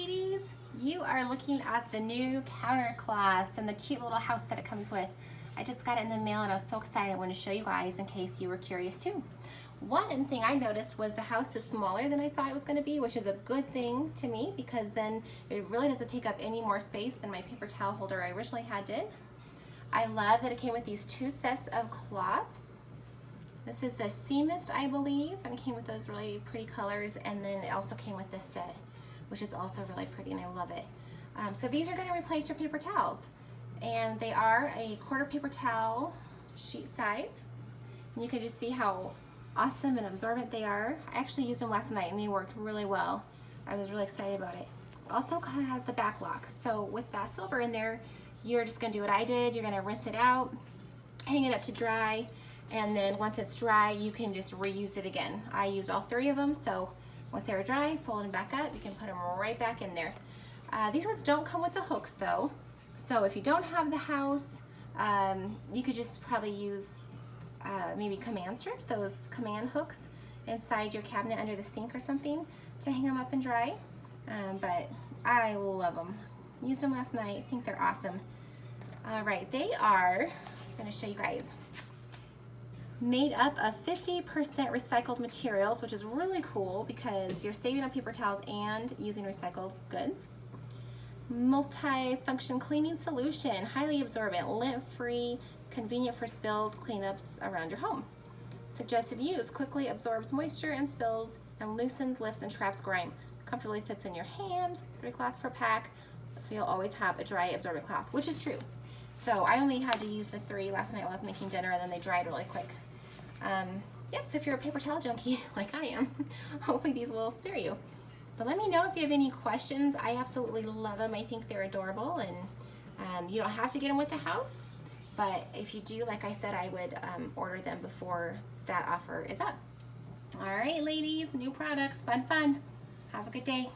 ladies, you are looking at the new counter cloths and the cute little house that it comes with. I just got it in the mail and I was so excited. I want to show you guys in case you were curious too. One thing I noticed was the house is smaller than I thought it was going to be, which is a good thing to me because then it really doesn't take up any more space than my paper towel holder I originally had did. I love that it came with these two sets of cloths. This is the Sea Mist, I believe, and it came with those really pretty colors, and then it also came with this set, which is also really pretty, and I love it. So these are going to replace your paper towels, and they are a quarter paper towel sheet size, and you can just see how awesome and absorbent they are. I actually used them last night, and they worked really well. I was really excited about it. Also has the back lock, so with that silver in there, you're just going to do what I did. You're going to rinse it out, hang it up to dry, and then once it's dry, you can just reuse it again. I used all three of them, so once they were dry, fold them back up. You can put them right back in there. These ones don't come with the hooks though, so if you don't have the house, you could just probably use maybe command strips, those command hooks inside your cabinet under the sink or something to hang them up and dry. But I love them. Used them last night. I think they're awesome. All right, they are, I was going to show you guys, made up of 50% recycled materials, which is really cool because you're saving on paper towels and using recycled goods. Multi-function cleaning solution, highly absorbent, lint-free, convenient for spills, cleanups around your home. Suggested use, quickly absorbs moisture and spills and loosens, lifts, and traps grime. Comfortably fits in your hand, 3 cloths per pack, so you'll always have a dry absorbent cloth, which is true. So I only had to use the 3 last night while I was making dinner, and then they dried really quick. Yep, so if you're a paper towel junkie like I am, hopefully these will spare you. But let me know if you have any questions. I absolutely love them. I think they're adorable, and you don't have to get them with the house. But if you do, like I said, I would order them before that offer is up. All right, ladies, new products, fun, fun. Have a good day.